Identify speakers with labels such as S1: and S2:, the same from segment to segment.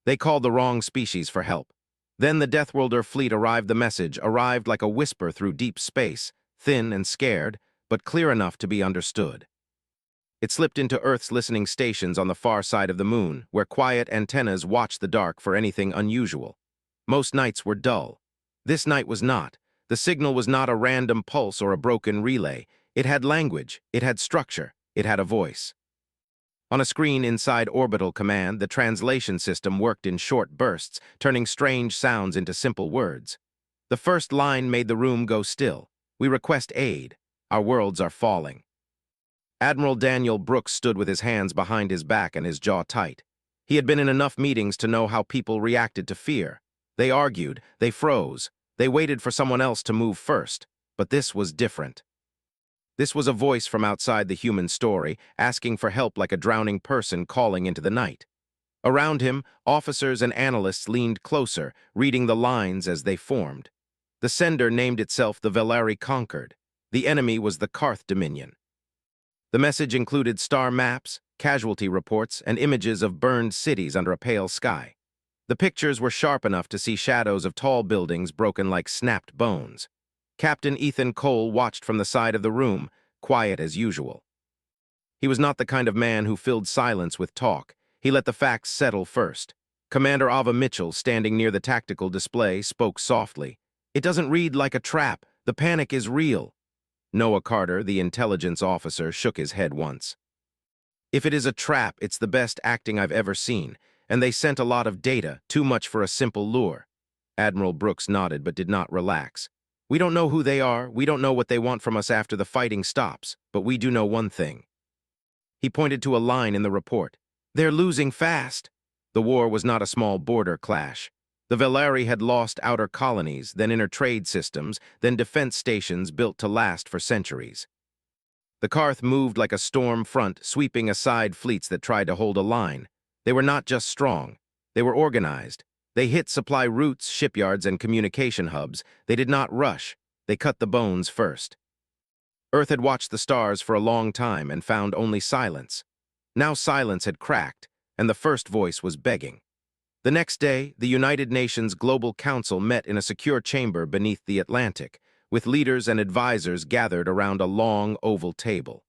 S1: They called the wrong species for help. Then the Deathworlder fleet arrived. The message arrived like a whisper through deep space, thin and scared, but clear enough to be understood. It slipped into Earth's listening stations on the far side of the moon, where quiet antennas watched the dark for anything unusual. Most nights were dull. This night was not. The signal was not a random pulse or a broken relay. It had language, it had structure, it had a voice. On a screen inside Orbital Command, the translation system worked in short bursts, turning strange sounds into simple words. The first line made the room go still. "We request aid. Our worlds are falling." Admiral Daniel Brooks stood with his hands behind his back and his jaw tight. He had been in enough meetings to know how people reacted to fear. They argued, they froze, they waited for someone else to move first. But this was different. This was a voice from outside the human story, asking for help like a drowning person calling into the night. Around him, officers and analysts leaned closer, reading the lines as they formed. The sender named itself the Velari Conquered. The enemy was the Karth Dominion. The message included star maps, casualty reports, and images of burned cities under a pale sky. The pictures were sharp enough to see shadows of tall buildings broken like snapped bones. Captain Ethan Cole watched from the side of the room, quiet as usual. He was not the kind of man who filled silence with talk. He let the facts settle first. Commander Ava Mitchell, standing near the tactical display, spoke softly. "It doesn't read like a trap. The panic is real." Noah Carter, the intelligence officer, shook his head once. "If it is a trap, it's the best acting I've ever seen, and they sent a lot of data, too much for a simple lure." Admiral Brooks nodded but did not relax. "We don't know who they are, we don't know what they want from us after the fighting stops, but we do know one thing." He pointed to a line in the report. "They're losing fast." The war was not a small border clash. The Velari had lost outer colonies, then inner trade systems, then defense stations built to last for centuries. The Karth moved like a storm front, sweeping aside fleets that tried to hold a line. They were not just strong, they were organized. They hit supply routes, shipyards, and communication hubs. They did not rush. They cut the bones first. Earth had watched the stars for a long time and found only silence. Now silence had cracked, and the first voice was begging. The next day, the United Nations Global Council met in a secure chamber beneath the Atlantic, with leaders and advisors gathered around a long, oval table.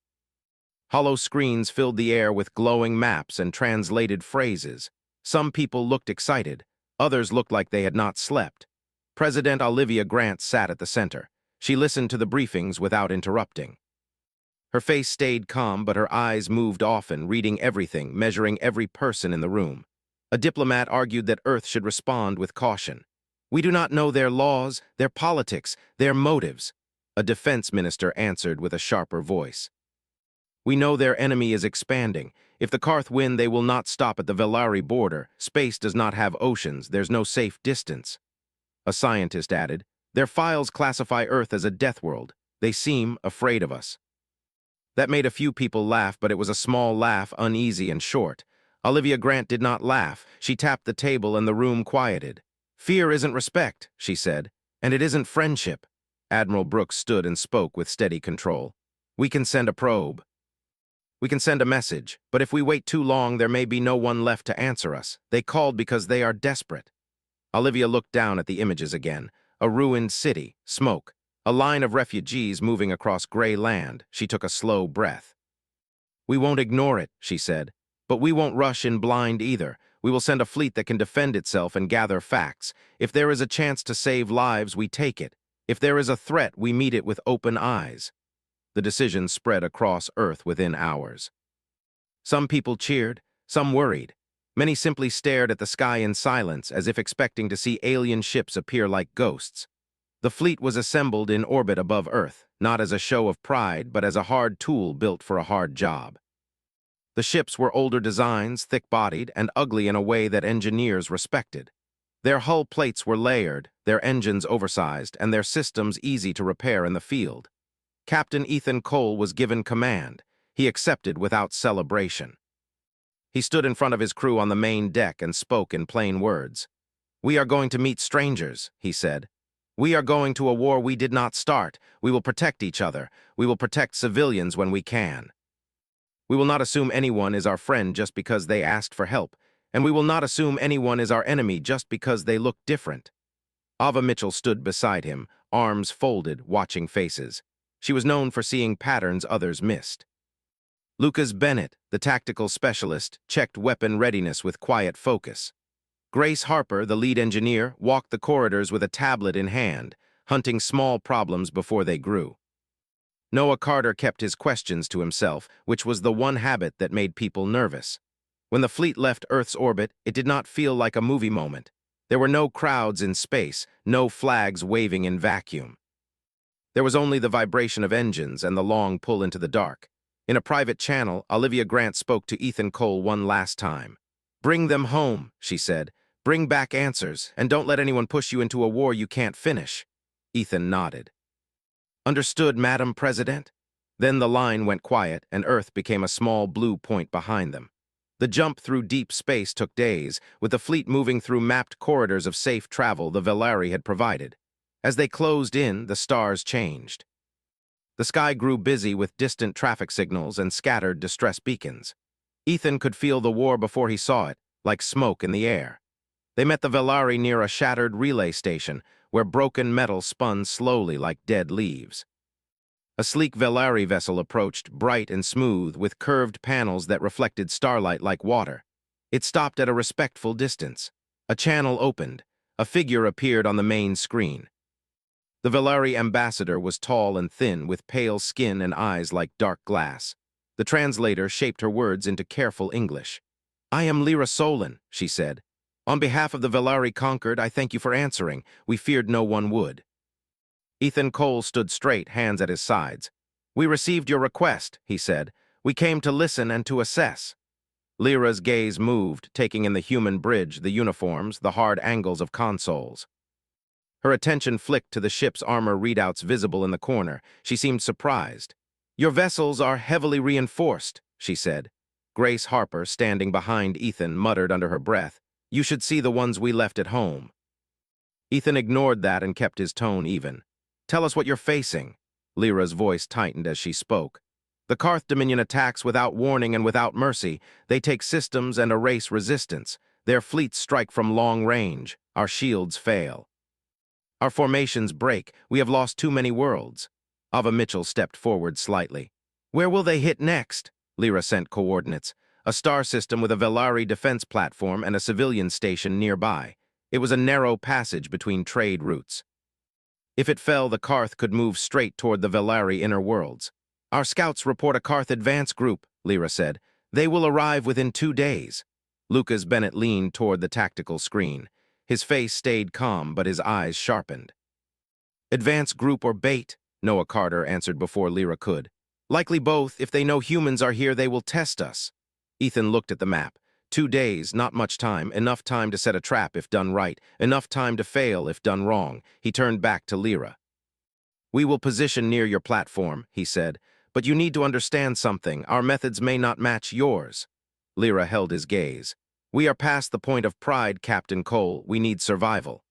S1: Hollow screens filled the air with glowing maps and translated phrases. Some people looked excited. Others looked like they had not slept. President Olivia Grant sat at the center. She listened to the briefings without interrupting. Her face stayed calm, but her eyes moved often, reading everything, measuring every person in the room. A diplomat argued that Earth should respond with caution. "We do not know their laws, their politics, their motives." A defense minister answered with a sharper voice. "We know their enemy is expanding. If the Karth win, they will not stop at the Velari border. Space does not have oceans. There's no safe distance." A scientist added, "Their files classify Earth as a death world. They seem afraid of us." That made a few people laugh, but it was a small laugh, uneasy and short. Olivia Grant did not laugh. She tapped the table and the room quieted. "Fear isn't respect," she said, "and it isn't friendship." Admiral Brooks stood and spoke with steady control. "We can send a probe. We can send a message, but if we wait too long, there may be no one left to answer us. They called because they are desperate." Olivia looked down at the images again. A ruined city, smoke, a line of refugees moving across gray land. She took a slow breath. "We won't ignore it," she said, "but we won't rush in blind either. We will send a fleet that can defend itself and gather facts. If there is a chance to save lives, we take it. If there is a threat, we meet it with open eyes." The decision spread across Earth within hours. Some people cheered, some worried. Many simply stared at the sky in silence, as if expecting to see alien ships appear like ghosts. The fleet was assembled in orbit above Earth, not as a show of pride, but as a hard tool built for a hard job. The ships were older designs, thick-bodied, and ugly in a way that engineers respected. Their hull plates were layered, their engines oversized, and their systems easy to repair in the field. Captain Ethan Cole was given command. He accepted without celebration. He stood in front of his crew on the main deck and spoke in plain words. "We are going to meet strangers," he said. "We are going to a war we did not start. We will protect each other. We will protect civilians when we can. We will not assume anyone is our friend just because they asked for help, and we will not assume anyone is our enemy just because they look different. Ava Mitchell stood beside him, arms folded, watching faces. She was known for seeing patterns others missed. Lucas Bennett, the tactical specialist, checked weapon readiness with quiet focus. Grace Harper, the lead engineer, walked the corridors with a tablet in hand, hunting small problems before they grew. Noah Carter kept his questions to himself, which was the one habit that made people nervous. When the fleet left Earth's orbit, it did not feel like a movie moment. There were no crowds in space, no flags waving in vacuum. There was only the vibration of engines and the long pull into the dark. In a private channel, Olivia Grant spoke to Ethan Cole one last time. "Bring them home," she said. "Bring back answers, and don't let anyone push you into a war you can't finish." Ethan nodded. "Understood, Madam President." Then the line went quiet, and Earth became a small blue point behind them. The jump through deep space took days, with the fleet moving through mapped corridors of safe travel the Velari had provided. As they closed in, the stars changed. The sky grew busy with distant traffic signals and scattered distress beacons. Ethan could feel the war before he saw it, like smoke in the air. They met the Velari near a shattered relay station, where broken metal spun slowly like dead leaves. A sleek Velari vessel approached, bright and smooth, with curved panels that reflected starlight like water. It stopped at a respectful distance. A channel opened. A figure appeared on the main screen. The Velari ambassador was tall and thin, with pale skin and eyes like dark glass. The translator shaped her words into careful English. "I am Lyra Solon," she said. "On behalf of the Velari conquered, I thank you for answering. We feared no one would." Ethan Cole stood straight, hands at his sides. "We received your request," he said. "We came to listen and to assess." Lyra's gaze moved, taking in the human bridge, the uniforms, the hard angles of consoles. Her attention flicked to the ship's armor readouts visible in the corner. She seemed surprised. "Your vessels are heavily reinforced," she said. Grace Harper, standing behind Ethan, muttered under her breath, "You should see the ones we left at home." Ethan ignored that and kept his tone even. "Tell us what you're facing." Lyra's voice tightened as she spoke. "The Karth Dominion attacks without warning and without mercy. They take systems and erase resistance. Their fleets strike from long range. Our shields fail. Our formations break. We have lost too many worlds." Ava Mitchell stepped forward slightly. "Where will they hit next?" Lyra sent coordinates. A star system with a Velari defense platform and a civilian station nearby. It was a narrow passage between trade routes. If it fell, the Karth could move straight toward the Velari inner worlds. "Our scouts report a Karth advance group," Lyra said. "They will arrive within 2 days." Lucas Bennett leaned toward the tactical screen. His face stayed calm, but his eyes sharpened. "Advance group or bait?" Noah Carter answered before Lyra could. "Likely both. If they know humans are here, they will test us." Ethan looked at the map. 2 days, not much time, enough time to set a trap if done right, enough time to fail if done wrong. He turned back to Lyra. "We will position near your platform," he said, "but you need to understand something. Our methods may not match yours." Lyra held his gaze. "We are past the point of pride, Captain Cole. We need survival."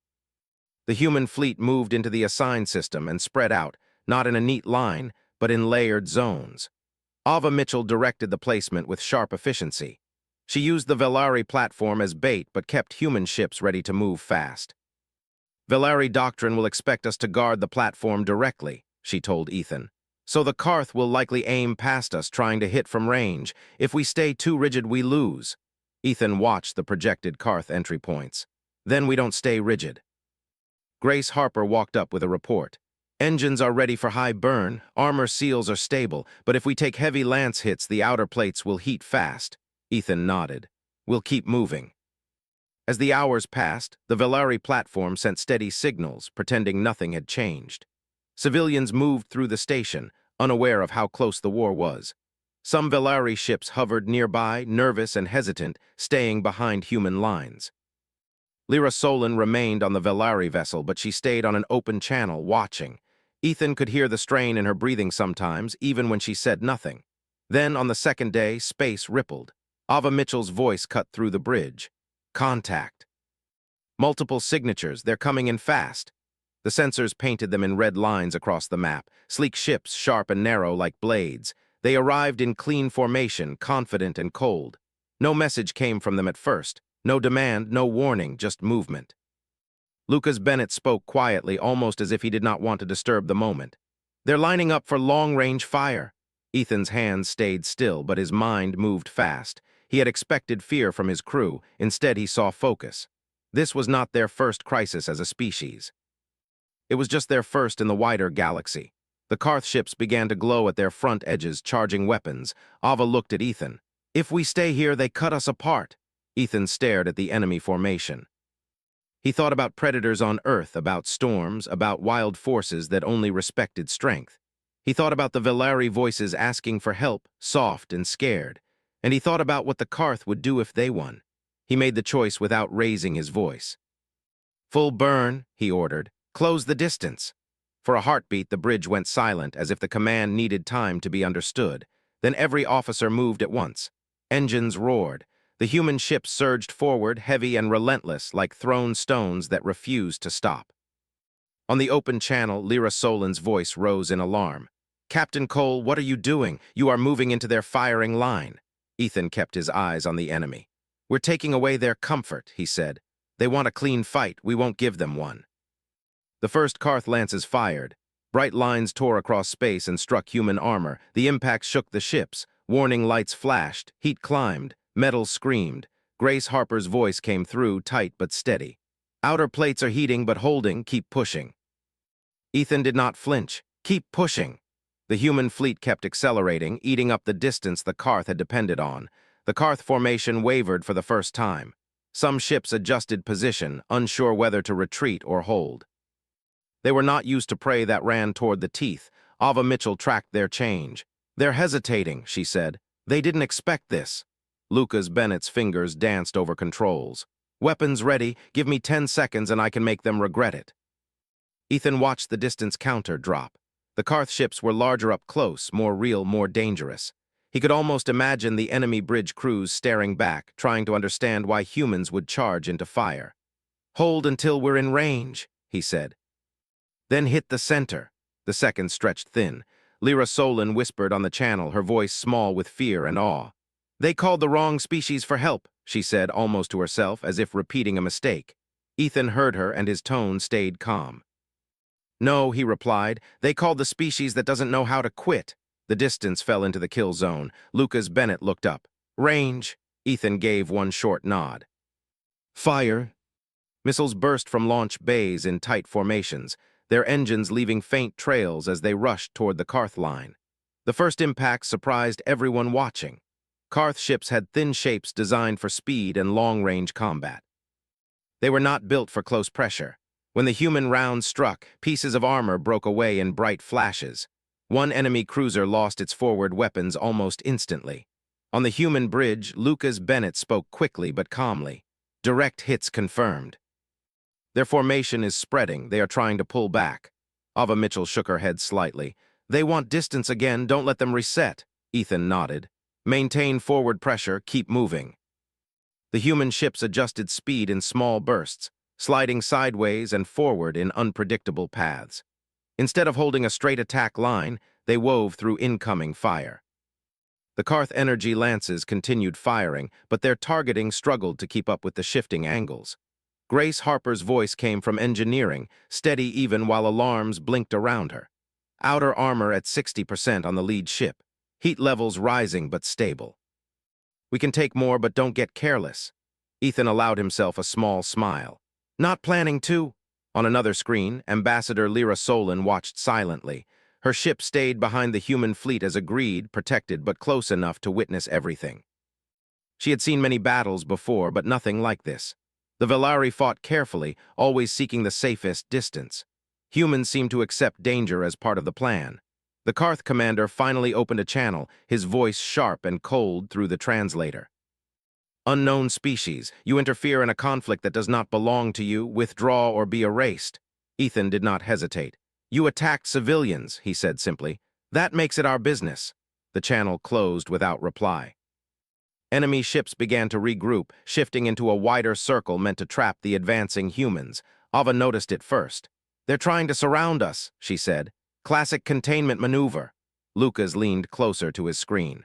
S1: The human fleet moved into the assigned system and spread out, not in a neat line, but in layered zones. Ava Mitchell directed the placement with sharp efficiency. She used the Velari platform as bait but kept human ships ready to move fast. "Velari doctrine will expect us to guard the platform directly," she told Ethan. "So the Karth will likely aim past us, trying to hit from range. If we stay too rigid, we lose." Ethan watched the projected Karth entry points. "Then we don't stay rigid." Grace Harper walked up with a report. "Engines are ready for high burn, armor seals are stable, but if we take heavy lance hits, the outer plates will heat fast." Ethan nodded. "We'll keep moving." As the hours passed, the Velari platform sent steady signals, pretending nothing had changed. Civilians moved through the station, unaware of how close the war was. Some Velari ships hovered nearby, nervous and hesitant, staying behind human lines. Lyra Solon remained on the Velari vessel, but she stayed on an open channel, watching. Ethan could hear the strain in her breathing sometimes, even when she said nothing. Then, on the second day, space rippled. Ava Mitchell's voice cut through the bridge. "Contact." "Multiple signatures. They're coming in fast." The sensors painted them in red lines across the map, sleek ships, sharp and narrow like blades. They arrived in clean formation, confident and cold. No message came from them at first. No demand, no warning, just movement. Lucas Bennett spoke quietly, almost as if he did not want to disturb the moment. They're lining up for long-range fire. Ethan's hands stayed still, but his mind moved fast. He had expected fear from his crew. Instead, he saw focus. This was not their first crisis as a species. It was just their first in the wider galaxy. The Karth ships began to glow at their front edges, charging weapons. Ava looked at Ethan. If we stay here, they cut us apart. Ethan stared at the enemy formation. He thought about predators on Earth, about storms, about wild forces that only respected strength. He thought about the Velari voices asking for help, soft and scared. And he thought about what the Karth would do if they won. He made the choice without raising his voice. Full burn, he ordered. Close the distance. For a heartbeat, the bridge went silent, as if the command needed time to be understood. Then every officer moved at once. Engines roared. The human ships surged forward, heavy and relentless, like thrown stones that refused to stop. On the open channel, Lyra Solin's voice rose in alarm. Captain Cole, what are you doing? You are moving into their firing line. Ethan kept his eyes on the enemy. We're taking away their comfort, he said. They want a clean fight. We won't give them one. The first Karth lances fired. Bright lines tore across space and struck human armor. The impact shook the ships. Warning lights flashed. Heat climbed. Metal screamed. Grace Harper's voice came through, tight but steady. Outer plates are heating but holding. Keep pushing. Ethan did not flinch. Keep pushing. The human fleet kept accelerating, eating up the distance the Karth had depended on. The Karth formation wavered for the first time. Some ships adjusted position, unsure whether to retreat or hold. They were not used to prey that ran toward the teeth. Ava Mitchell tracked their change. They're hesitating, she said. They didn't expect this. Lucas Bennett's fingers danced over controls. Weapons ready. Give me 10 seconds and I can make them regret it. Ethan watched the distance counter drop. The Karth ships were larger up close, more real, more dangerous. He could almost imagine the enemy bridge crews staring back, trying to understand why humans would charge into fire. Hold until we're in range, he said. Then hit the center. The seconds stretched thin. Lyra Solin whispered on the channel, her voice small with fear and awe. They called the wrong species for help, she said almost to herself, as if repeating a mistake. Ethan heard her and his tone stayed calm. No, he replied. They called the species that doesn't know how to quit. The distance fell into the kill zone. Lucas Bennett looked up. Range. Ethan gave one short nod. Fire. Missiles burst from launch bays in tight formations, their engines leaving faint trails as they rushed toward the Karth line. The first impacts surprised everyone watching. Karth ships had thin shapes designed for speed and long-range combat. They were not built for close pressure. When the human rounds struck, pieces of armor broke away in bright flashes. One enemy cruiser lost its forward weapons almost instantly. On the human bridge, Lucas Bennett spoke quickly but calmly. Direct hits confirmed. Their formation is spreading. They are trying to pull back. Ava Mitchell shook her head slightly. They want distance again. Don't let them reset. Ethan nodded. Maintain forward pressure. Keep moving. The human ships adjusted speed in small bursts, sliding sideways and forward in unpredictable paths. Instead of holding a straight attack line, they wove through incoming fire. The Karth energy lances continued firing, but their targeting struggled to keep up with the shifting angles. Grace Harper's voice came from engineering, steady even while alarms blinked around her. Outer armor at 60% on the lead ship. Heat levels rising but stable. We can take more, but don't get careless. Ethan allowed himself a small smile. Not planning to. On another screen, Ambassador Lyra Solin watched silently. Her ship stayed behind the human fleet as agreed, protected but close enough to witness everything. She had seen many battles before, but nothing like this. The Velari fought carefully, always seeking the safest distance. Humans seemed to accept danger as part of the plan. The Karth commander finally opened a channel, his voice sharp and cold through the translator. Unknown species, you interfere in a conflict that does not belong to you, withdraw or be erased. Ethan did not hesitate. You attacked civilians, he said simply. That makes it our business. The channel closed without reply. Enemy ships began to regroup, shifting into a wider circle meant to trap the advancing humans. Ava noticed it first. They're trying to surround us, she said. Classic containment maneuver. Lucas leaned closer to his screen.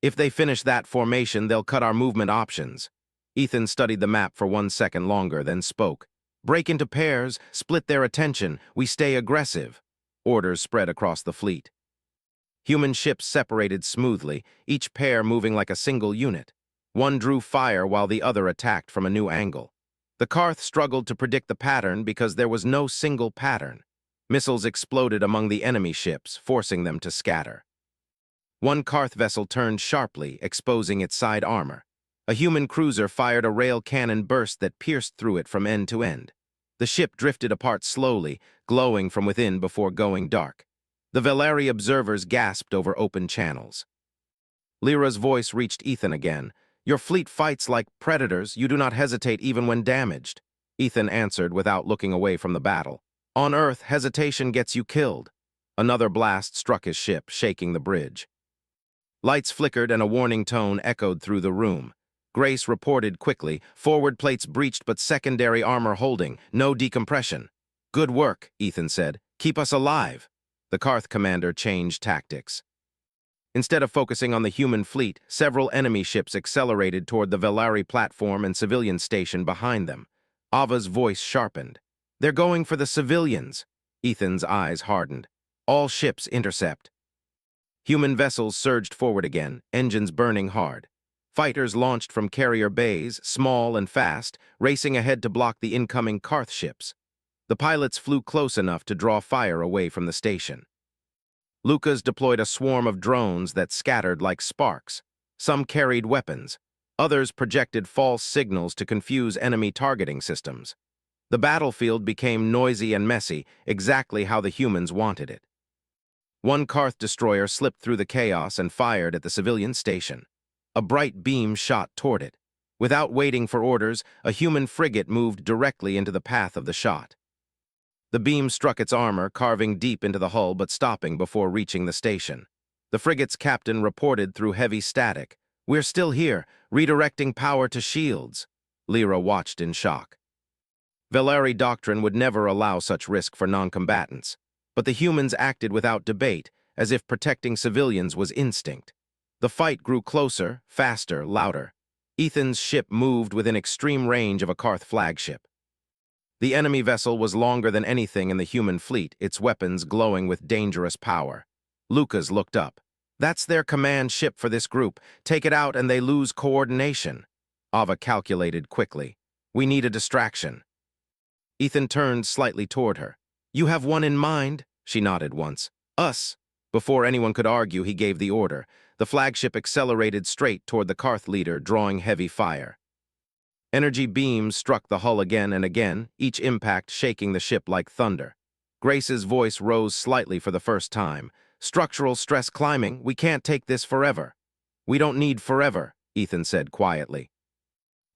S1: If they finish that formation, they'll cut our movement options. Ethan studied the map for 1 second longer, then spoke. Break into pairs, split their attention, we stay aggressive. Orders spread across the fleet. Human ships separated smoothly, each pair moving like a single unit. One drew fire while the other attacked from a new angle. The Karth struggled to predict the pattern because there was no single pattern. Missiles exploded among the enemy ships, forcing them to scatter. One Karth vessel turned sharply, exposing its side armor. A human cruiser fired a rail cannon burst that pierced through it from end to end. The ship drifted apart slowly, glowing from within before going dark. The Veleri observers gasped over open channels. Lyra's voice reached Ethan again. Your fleet fights like predators, you do not hesitate even when damaged. Ethan answered without looking away from the battle. On Earth, hesitation gets you killed. Another blast struck his ship, shaking the bridge. Lights flickered and a warning tone echoed through the room. Grace reported quickly, forward plates breached but secondary armor holding, no decompression. Good work, Ethan said. Keep us alive. The Karth commander changed tactics. Instead of focusing on the human fleet, several enemy ships accelerated toward the Veleri platform and civilian station behind them. Ava's voice sharpened. They're going for the civilians. Ethan's eyes hardened. All ships intercept. Human vessels surged forward again, engines burning hard. Fighters launched from carrier bays, small and fast, racing ahead to block the incoming Karth ships. The pilots flew close enough to draw fire away from the station. Lucas deployed a swarm of drones that scattered like sparks. Some carried weapons. Others projected false signals to confuse enemy targeting systems. The battlefield became noisy and messy, exactly how the humans wanted it. One Karth destroyer slipped through the chaos and fired at the civilian station. A bright beam shot toward it. Without waiting for orders, a human frigate moved directly into the path of the shot. The beam struck its armor, carving deep into the hull but stopping before reaching the station. The frigate's captain reported through heavy static. We're still here, redirecting power to shields. Lyra watched in shock. Veleri doctrine would never allow such risk for non-combatants, but the humans acted without debate, as if protecting civilians was instinct. The fight grew closer, faster, louder. Ethan's ship moved within extreme range of a Karth flagship. The enemy vessel was longer than anything in the human fleet, its weapons glowing with dangerous power. Lucas looked up. That's their command ship for this group. Take it out and they lose coordination. Ava calculated quickly. We need a distraction. Ethan turned slightly toward her. You have one in mind? She nodded once. Us. Before anyone could argue, he gave the order. The flagship accelerated straight toward the Karth leader, drawing heavy fire. Energy beams struck the hull again and again, each impact shaking the ship like thunder. Grace's voice rose slightly for the first time. Structural stress climbing, we can't take this forever. We don't need forever, Ethan said quietly.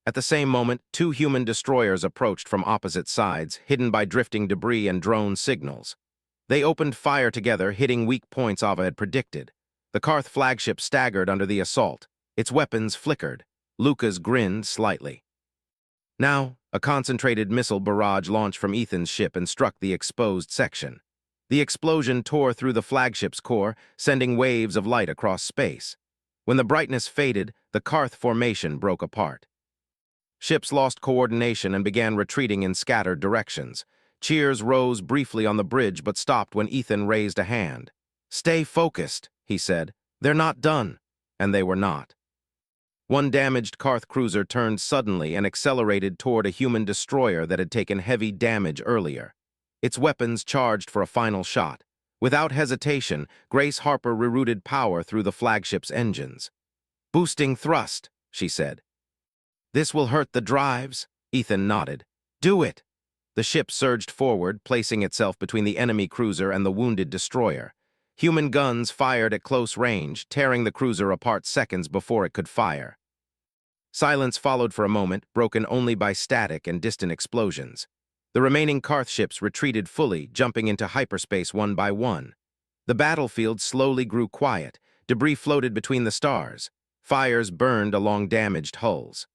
S1: At the same moment, two human destroyers approached from opposite sides, hidden by drifting debris and drone signals. They opened fire together, hitting weak points Ava had predicted. The Karth flagship staggered under the assault. Its weapons flickered. Lucas grinned slightly. Now, a concentrated missile barrage launched from Ethan's ship and struck the exposed section. The explosion tore through the flagship's core, sending waves of light across space. When the brightness faded, the Karth formation broke apart. Ships lost coordination and began retreating in scattered directions. Cheers rose briefly on the bridge but stopped when Ethan raised a hand. Stay focused, he said. They're not done. And they were not. One damaged Karth cruiser turned suddenly and accelerated toward a human destroyer that had taken heavy damage earlier. Its weapons charged for a final shot. Without hesitation, Grace Harper rerouted power through the flagship's engines. Boosting thrust, she said. This will hurt the drives, Ethan nodded. Do it. The ship surged forward, placing itself between the enemy cruiser and the wounded destroyer. Human guns fired at close range, tearing the cruiser apart seconds before it could fire. Silence followed for a moment, broken only by static and distant explosions. The remaining Karth ships retreated fully, jumping into hyperspace one by one. The battlefield slowly grew quiet. Debris floated between the stars. Fires burned along damaged hulls.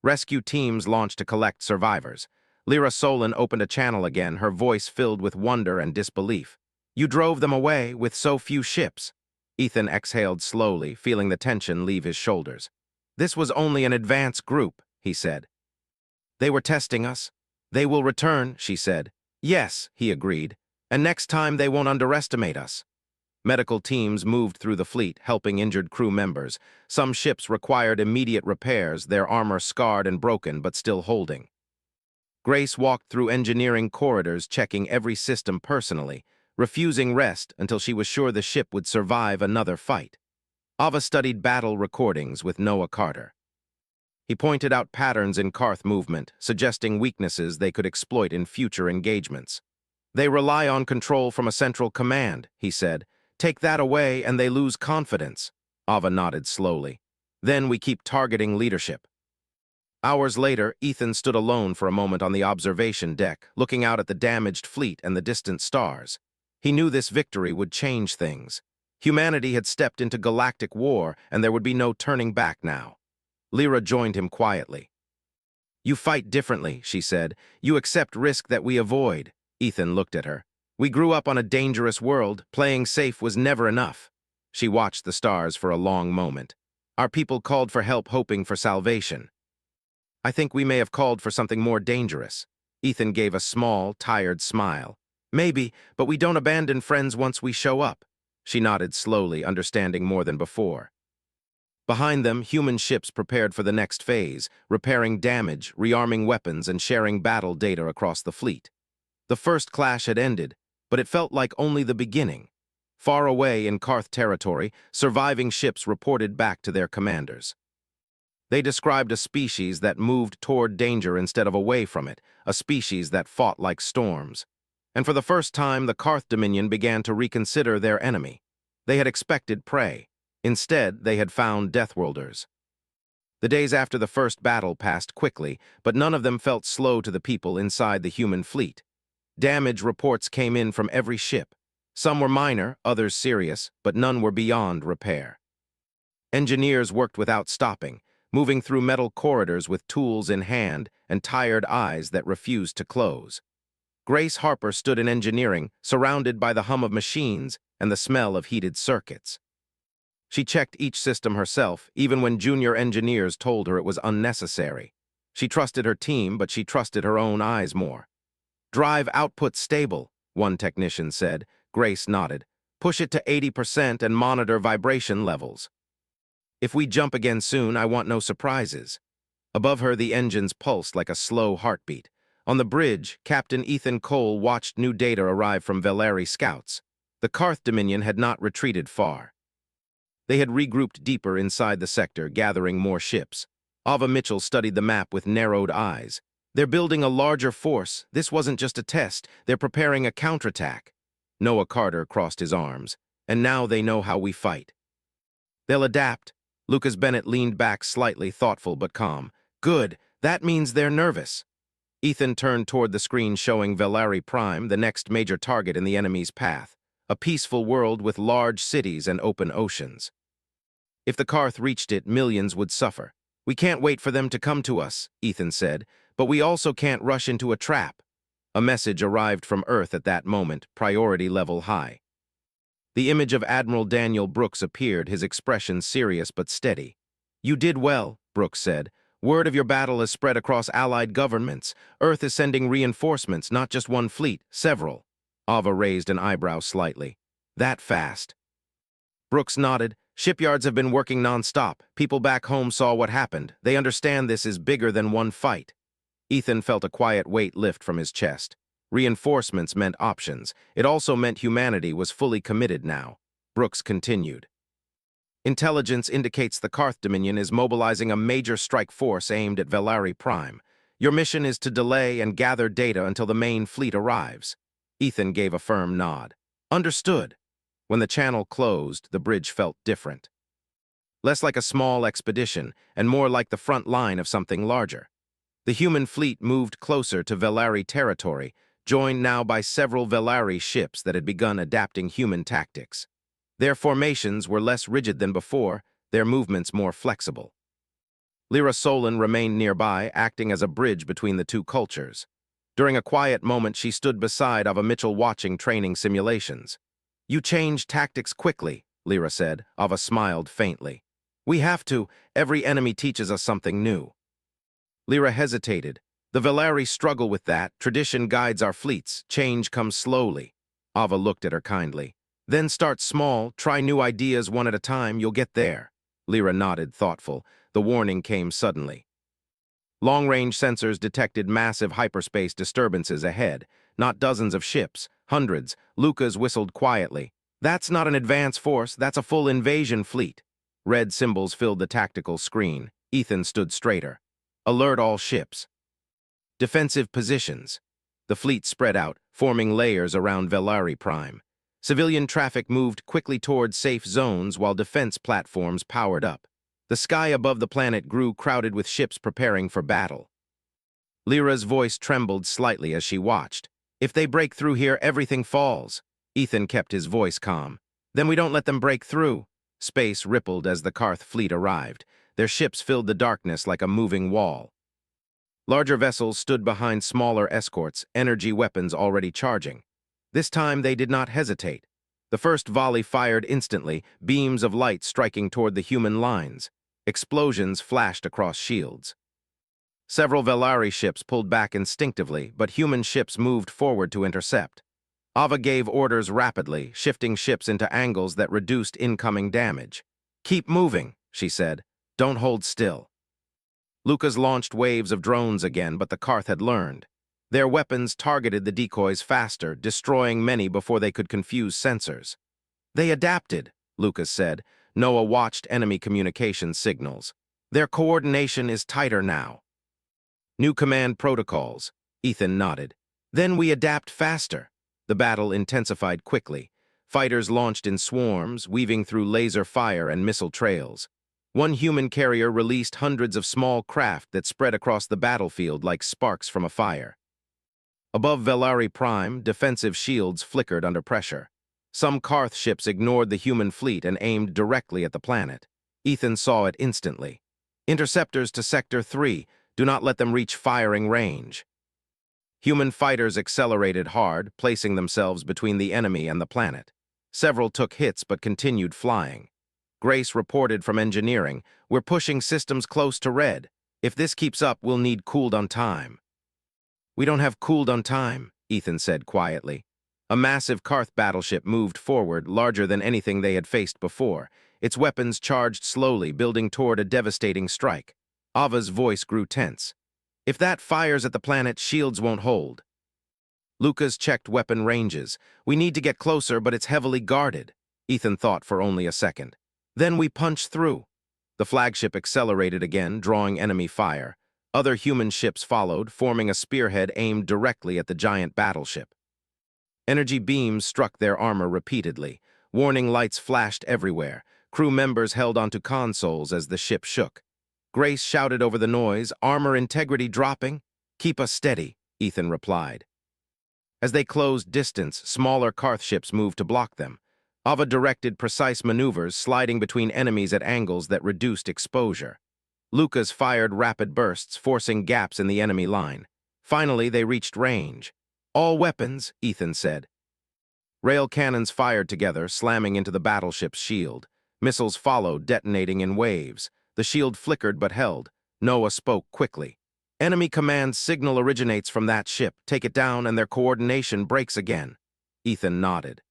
S1: Rescue teams launched to collect survivors. Lyra Solon opened a channel again, her voice filled with wonder and disbelief. You drove them away with so few ships. Ethan exhaled slowly, feeling the tension leave his shoulders. This was only an advance group. he said. They were testing us. They will return, she said. Yes, he agreed. And next time they won't underestimate us. Medical teams moved through the fleet, helping injured crew members. Some ships required immediate repairs, their armor scarred and broken, but still holding. Grace walked through engineering corridors, checking every system personally, refusing rest until she was sure the ship would survive another fight. Ava studied battle recordings with Noah Carter. He pointed out patterns in Karth movement, suggesting weaknesses they could exploit in future engagements. They rely on control from a central command, he said. Take that away and they lose confidence. Ava nodded slowly. Then we keep targeting leadership. Hours later, Ethan stood alone for a moment on the observation deck, looking out at the damaged fleet and the distant stars. He knew this victory would change things. Humanity had stepped into galactic war, and there would be no turning back now. Lyra joined him quietly. You fight differently, she said. You accept risk that we avoid. Ethan looked at her. We grew up on a dangerous world. Playing safe was never enough. She watched the stars for a long moment. Our people called for help, hoping for salvation. I think we may have called for something more dangerous. Ethan gave a small, tired smile. Maybe, but we don't abandon friends once we show up. She nodded slowly, understanding more than before. Behind them, human ships prepared for the next phase, repairing damage, rearming weapons, and sharing battle data across the fleet. The first clash had ended, but it felt like only the beginning. Far away in Karth territory, surviving ships reported back to their commanders. They described a species that moved toward danger instead of away from it, a species that fought like storms. And for the first time, the Karth Dominion began to reconsider their enemy. They had expected prey. Instead, they had found Deathworlders. The days after the first battle passed quickly, but none of them felt slow to the people inside the human fleet. Damage reports came in from every ship. Some were minor, others serious, but none were beyond repair. Engineers worked without stopping, moving through metal corridors with tools in hand and tired eyes that refused to close. Grace Harper stood in engineering, surrounded by the hum of machines and the smell of heated circuits. She checked each system herself, even when junior engineers told her it was unnecessary. She trusted her team, but she trusted her own eyes more. Drive output stable, one technician said. Grace nodded. Push it to 80% and monitor vibration levels. If we jump again soon, I want no surprises. Above her, the engines pulsed like a slow heartbeat. On the bridge, Captain Ethan Cole watched new data arrive from Veleri scouts. The Karth Dominion had not retreated far. They had regrouped deeper inside the sector, gathering more ships. Ava Mitchell studied the map with narrowed eyes. They're building a larger force. This wasn't just a test. They're preparing a counterattack. Noah Carter crossed his arms. And now they know how we fight. They'll adapt. Lucas Bennett leaned back slightly, thoughtful but calm. Good. That means they're nervous. Ethan turned toward the screen showing Veleri Prime, the next major target in the enemy's path. A peaceful world with large cities and open oceans. If the Karth reached it, millions would suffer. We can't wait for them to come to us, Ethan said, but we also can't rush into a trap. A message arrived from Earth at that moment, priority level high. The image of Admiral Daniel Brooks appeared, his expression serious but steady. You did well, Brooks said. Word of your battle has spread across allied governments. Earth is sending reinforcements, not just one fleet, several. Ava raised an eyebrow slightly. That fast? Brooks nodded. Shipyards have been working non-stop. People back home saw what happened. They understand this is bigger than one fight. Ethan felt a quiet weight lift from his chest. Reinforcements meant options. It also meant humanity was fully committed now. Brooks continued. Intelligence indicates the Karth Dominion is mobilizing a major strike force aimed at Veleri Prime. Your mission is to delay and gather data until the main fleet arrives. Ethan gave a firm nod. Understood. When the channel closed, the bridge felt different. Less like a small expedition, and more like the front line of something larger. The human fleet moved closer to Veleri territory, joined now by several Veleri ships that had begun adapting human tactics. Their formations were less rigid than before, their movements more flexible. Lyra Solon remained nearby, acting as a bridge between the two cultures. During a quiet moment, she stood beside Ava Mitchell watching training simulations. You changed tactics quickly, Lyra said. Ava smiled faintly. We have to. Every enemy teaches us something new. Lyra hesitated. The Veleri struggle with that. Tradition guides our fleets. Change comes slowly. Ava looked at her kindly. Then start small. Try new ideas one at a time. You'll get there. Lyra nodded, thoughtful. The warning came suddenly. Long-range sensors detected massive hyperspace disturbances ahead. Not dozens of ships, hundreds. Lucas whistled quietly. That's not an advance force, that's a full invasion fleet. Red symbols filled the tactical screen. Ethan stood straighter. Alert all ships. Defensive positions. The fleet spread out, forming layers around Veleri Prime. Civilian traffic moved quickly towards safe zones while defense platforms powered up. The sky above the planet grew crowded with ships preparing for battle. Lyra's voice trembled slightly as she watched. If they break through here, everything falls. Ethan kept his voice calm. Then we don't let them break through. Space rippled as the Karth fleet arrived. Their ships filled the darkness like a moving wall. Larger vessels stood behind smaller escorts, energy weapons already charging. This time they did not hesitate. The first volley fired instantly, beams of light striking toward the human lines. Explosions flashed across shields. Several Veleri ships pulled back instinctively, but human ships moved forward to intercept. Ava gave orders rapidly, shifting ships into angles that reduced incoming damage. "Keep moving," she said. "Don't hold still." Lucas launched waves of drones again, but the Karth had learned. Their weapons targeted the decoys faster, destroying many before they could confuse sensors. "They adapted," Lucas said. Noah watched enemy communication signals. "Their coordination is tighter now." "New command protocols," Ethan nodded. "Then we adapt faster." The battle intensified quickly. Fighters launched in swarms, weaving through laser fire and missile trails. One human carrier released hundreds of small craft that spread across the battlefield like sparks from a fire. Above Veleri Prime, defensive shields flickered under pressure. Some Karth ships ignored the human fleet and aimed directly at the planet. Ethan saw it instantly. "Interceptors to Sector 3. Do not let them reach firing range." Human fighters accelerated hard, placing themselves between the enemy and the planet. Several took hits but continued flying. Grace reported from engineering, "We're pushing systems close to red. If this keeps up, we'll need cooled on time." "We don't have cooled on time," Ethan said quietly. A massive Karth battleship moved forward, larger than anything they had faced before. Its weapons charged slowly, building toward a devastating strike. Ava's voice grew tense. "If that fires at the planet, shields won't hold." Lucas checked weapon ranges. "We need to get closer, but it's heavily guarded." Ethan thought for only a second. "Then we punch through." The flagship accelerated again, drawing enemy fire. Other human ships followed, forming a spearhead aimed directly at the giant battleship. Energy beams struck their armor repeatedly. Warning lights flashed everywhere. Crew members held onto consoles as the ship shook. Grace shouted over the noise, "Armor integrity dropping?" "Keep us steady," Ethan replied. As they closed distance, smaller Karth ships moved to block them. Ava directed precise maneuvers, sliding between enemies at angles that reduced exposure. Lucas fired rapid bursts, forcing gaps in the enemy line. Finally, they reached range. "All weapons," Ethan said. Rail cannons fired together, slamming into the battleship's shield. Missiles followed, detonating in waves. The shield flickered but held. Noah spoke quickly. "Enemy command signal originates from that ship. Take it down and their coordination breaks again." Ethan nodded.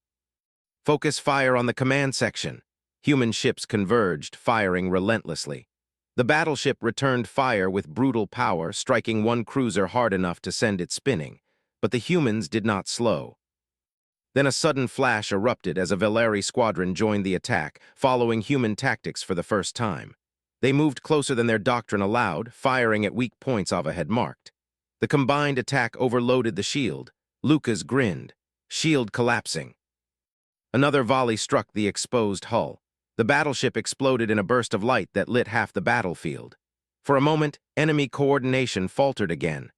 S1: "Focus fire on the command section." Human ships converged, firing relentlessly. The battleship returned fire with brutal power, striking one cruiser hard enough to send it spinning. But the humans did not slow. Then a sudden flash erupted as a Veleri squadron joined the attack, following human tactics for the first time. They moved closer than their doctrine allowed, firing at weak points Ava had marked. The combined attack overloaded the shield. Lucas grinned. Shield collapsing. Another volley struck the exposed hull. The battleship exploded in a burst of light that lit half the battlefield. For a moment, enemy coordination faltered again.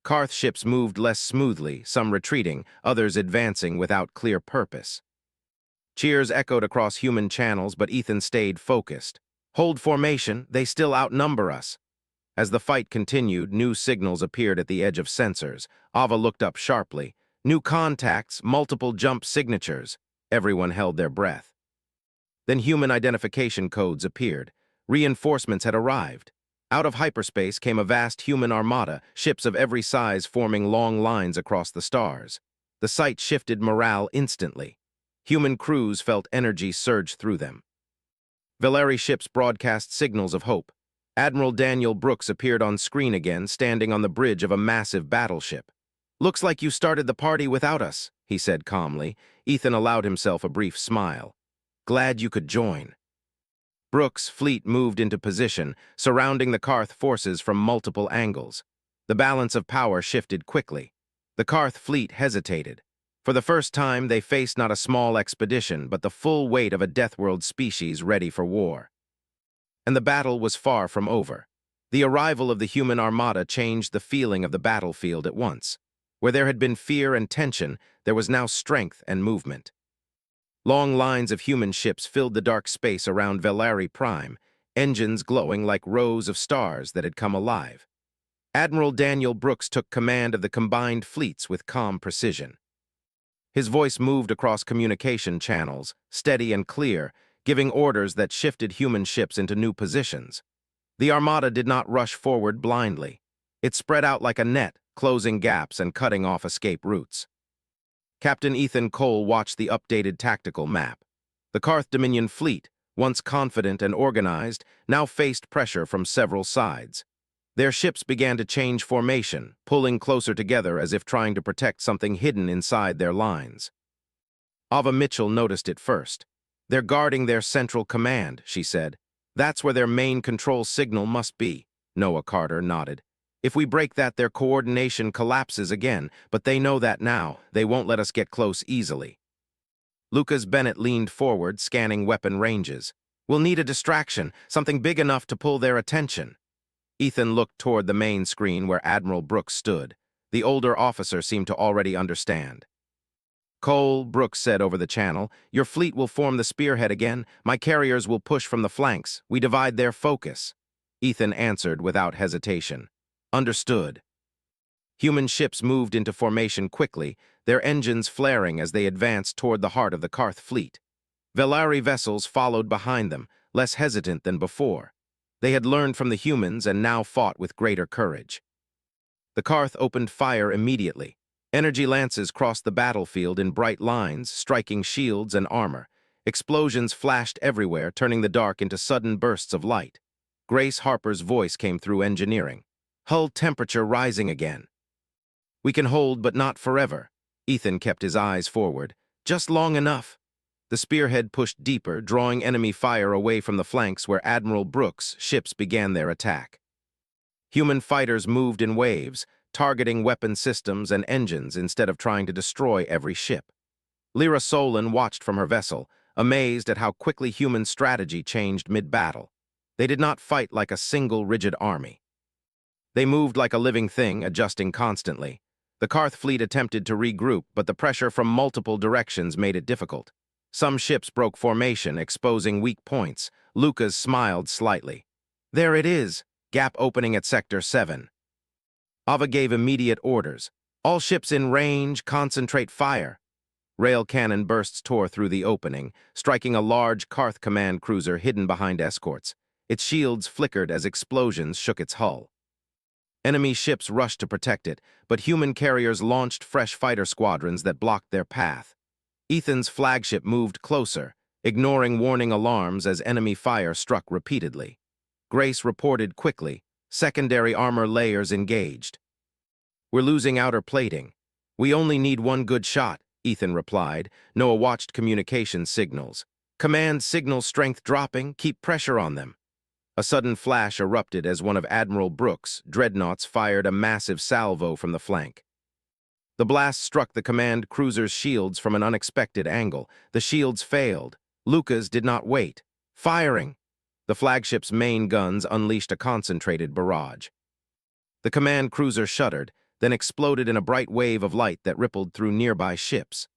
S1: Karth ships moved less smoothly, some retreating, others advancing without clear purpose. Cheers echoed across human channels, but Ethan stayed focused. "Hold formation, they still outnumber us." As the fight continued, new signals appeared at the edge of sensors. Ava looked up sharply. "New contacts, multiple jump signatures." Everyone held their breath. Then human identification codes appeared. Reinforcements had arrived. Out of hyperspace came a vast human armada, ships of every size forming long lines across the stars. The sight shifted morale instantly. Human crews felt energy surge through them. Valeri ships broadcast signals of hope. Admiral Daniel Brooks appeared on screen again, standing on the bridge of a massive battleship. "Looks like you started the party without us," he said calmly. Ethan allowed himself a brief smile. "Glad you could join." Brooks' fleet moved into position, surrounding the Karth forces from multiple angles. The balance of power shifted quickly. The Karth fleet hesitated. For the first time, they faced not a small expedition, but the full weight of a Deathworld species ready for war. And the battle was far from over. The arrival of the human armada changed the feeling of the battlefield at once. Where there had been fear and tension, there was now strength and movement. Long lines of human ships filled the dark space around Valeri Prime, engines glowing like rows of stars that had come alive. Admiral Daniel Brooks took command of the combined fleets with calm precision. His voice moved across communication channels, steady and clear, giving orders that shifted human ships into new positions. The armada did not rush forward blindly. It spread out like a net, closing gaps and cutting off escape routes. Captain Ethan Cole watched the updated tactical map. The Karth Dominion fleet, once confident and organized, now faced pressure from several sides. Their ships began to change formation, pulling closer together as if trying to protect something hidden inside their lines. Ava Mitchell noticed it first. "They're guarding their central command," she said. "That's where their main control signal must be." Noah Carter nodded. "If we break that, their coordination collapses again, but they know that now. They won't let us get close easily." Lucas Bennett leaned forward, scanning weapon ranges. "We'll need a distraction, something big enough to pull their attention." Ethan looked toward the main screen where Admiral Brooks stood. The older officer seemed to already understand. "Cole," Brooks said over the channel, "your fleet will form the spearhead again. My carriers will push from the flanks. We divide their focus." Ethan answered without hesitation. "Understood." Human ships moved into formation quickly, their engines flaring as they advanced toward the heart of the Karth fleet. Valeri vessels followed behind them, less hesitant than before. They had learned from the humans and now fought with greater courage. The Karth opened fire immediately. Energy lances crossed the battlefield in bright lines, striking shields and armor. Explosions flashed everywhere, turning the dark into sudden bursts of light. Grace Harper's voice came through engineering. "Hull temperature rising again." "We can hold, but not forever." Ethan kept his eyes forward. "Just long enough." The spearhead pushed deeper, drawing enemy fire away from the flanks where Admiral Brooks' ships began their attack. Human fighters moved in waves, targeting weapon systems and engines instead of trying to destroy every ship. Lyra Solon watched from her vessel, amazed at how quickly human strategy changed mid-battle. They did not fight like a single rigid army. They moved like a living thing, adjusting constantly. The Karth fleet attempted to regroup, but the pressure from multiple directions made it difficult. Some ships broke formation, exposing weak points. Lucas smiled slightly. "There it is, gap opening at Sector 7. Ava gave immediate orders. "All ships in range, concentrate fire." Rail cannon bursts tore through the opening, striking a large Karth command cruiser hidden behind escorts. Its shields flickered as explosions shook its hull. Enemy ships rushed to protect it, but human carriers launched fresh fighter squadrons that blocked their path. Ethan's flagship moved closer, ignoring warning alarms as enemy fire struck repeatedly. Grace reported quickly, "Secondary armor layers engaged." "We're losing outer plating." "We only need one good shot," Ethan replied. Noah watched communication signals. "Command signal strength dropping, keep pressure on them." A sudden flash erupted as one of Admiral Brooks' dreadnoughts fired a massive salvo from the flank. The blast struck the command cruiser's shields from an unexpected angle. The shields failed. Lucas did not wait. "Firing!" The flagship's main guns unleashed a concentrated barrage. The command cruiser shuddered, then exploded in a bright wave of light that rippled through nearby ships.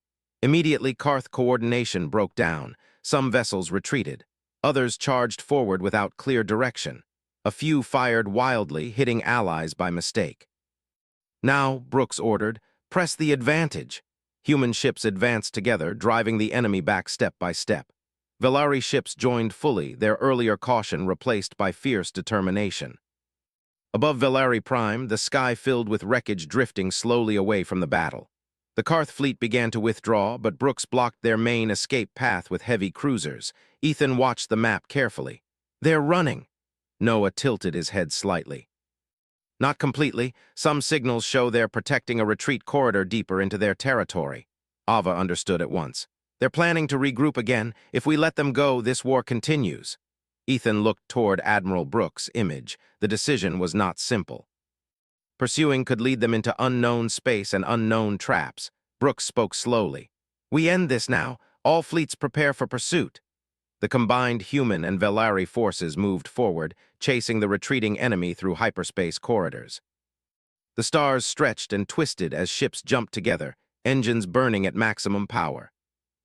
S1: Immediately, Karth coordination broke down. Some vessels retreated. Others charged forward without clear direction. A few fired wildly, hitting allies by mistake. "Now," Brooks ordered, "press the advantage." Human ships advanced together, driving the enemy back step by step. Valeri ships joined fully, their earlier caution replaced by fierce determination. Above Velari Prime, the sky filled with wreckage drifting slowly away from the battle. The Karth fleet began to withdraw, but Brooks blocked their main escape path with heavy cruisers. Ethan watched the map carefully. "They're running." Noah tilted his head slightly. "Not completely. Some signals show they're protecting a retreat corridor deeper into their territory." Ava understood at once. "They're planning to regroup again. If we let them go, this war continues." Ethan looked toward Admiral Brooks' image. The decision was not simple. Pursuing could lead them into unknown space and unknown traps. Brooks spoke slowly. "We end this now. All fleets prepare for pursuit." The combined human and Velari forces moved forward, chasing the retreating enemy through hyperspace corridors. The stars stretched and twisted as ships jumped together, engines burning at maximum power.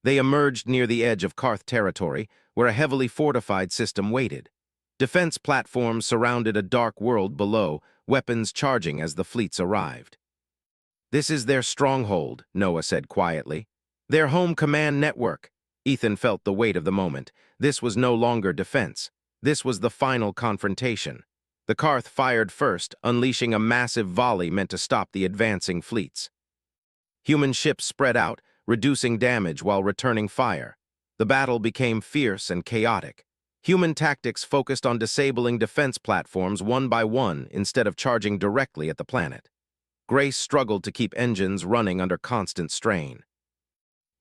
S1: They emerged near the edge of Karth territory, where a heavily fortified system waited. Defense platforms surrounded a dark world below, weapons charging as the fleets arrived. "This is their stronghold," Noah said quietly. "Their home command network." Ethan felt the weight of the moment. This was no longer defense. This was the final confrontation. The Karth fired first, unleashing a massive volley meant to stop the advancing fleets. Human ships spread out, reducing damage while returning fire. The battle became fierce and chaotic. Human tactics focused on disabling defense platforms one by one instead of charging directly at the planet. Grace struggled to keep engines running under constant strain.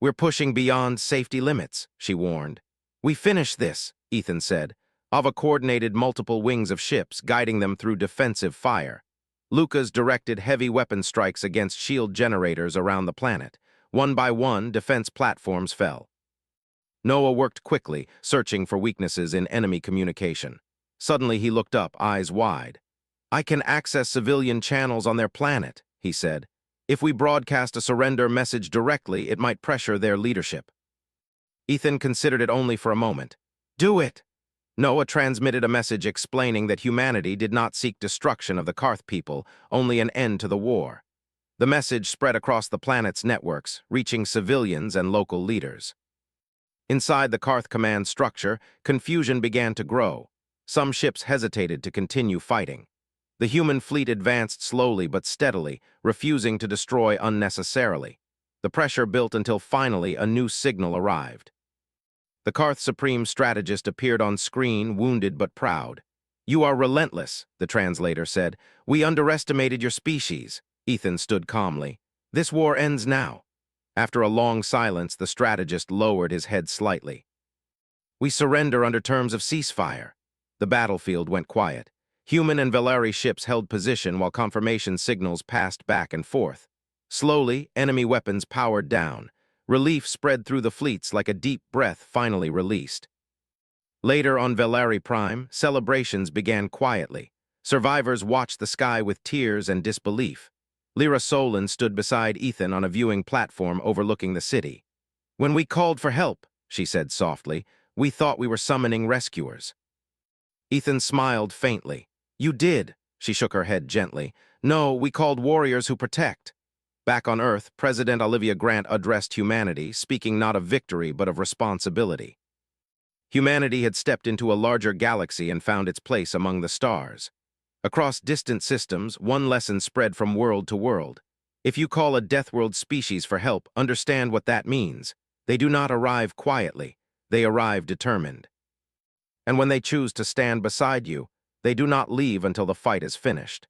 S1: "We're pushing beyond safety limits," she warned. "We finish this," Ethan said. Ava coordinated multiple wings of ships, guiding them through defensive fire. Lucas directed heavy weapon strikes against shield generators around the planet. One by one, defense platforms fell. Noah worked quickly, searching for weaknesses in enemy communication. Suddenly he looked up, eyes wide. "I can access civilian channels on their planet," he said. "If we broadcast a surrender message directly, it might pressure their leadership." Ethan considered it only for a moment. "Do it!" Noah transmitted a message explaining that humanity did not seek destruction of the Karth people, only an end to the war. The message spread across the planet's networks, reaching civilians and local leaders. Inside the Karth command structure, confusion began to grow. Some ships hesitated to continue fighting. The human fleet advanced slowly but steadily, refusing to destroy unnecessarily. The pressure built until finally a new signal arrived. The Karth Supreme Strategist appeared on screen, wounded but proud. "You are relentless," the translator said. "We underestimated your species." Ethan stood calmly. "This war ends now." After a long silence, the strategist lowered his head slightly. "We surrender under terms of ceasefire." The battlefield went quiet. Human and Velari ships held position while confirmation signals passed back and forth. Slowly, enemy weapons powered down. Relief spread through the fleets like a deep breath finally released. Later on Velari Prime, celebrations began quietly. Survivors watched the sky with tears and disbelief. Lyra Solon stood beside Ethan on a viewing platform overlooking the city. "When we called for help," she said softly, "we thought we were summoning rescuers." Ethan smiled faintly. "You did," she shook her head gently. "No, we called warriors who protect." Back on Earth, President Olivia Grant addressed humanity, speaking not of victory but of responsibility. Humanity had stepped into a larger galaxy and found its place among the stars. Across distant systems, one lesson spread from world to world. If you call a Deathworld species for help, understand what that means. They do not arrive quietly. They arrive determined. And when they choose to stand beside you, they do not leave until the fight is finished.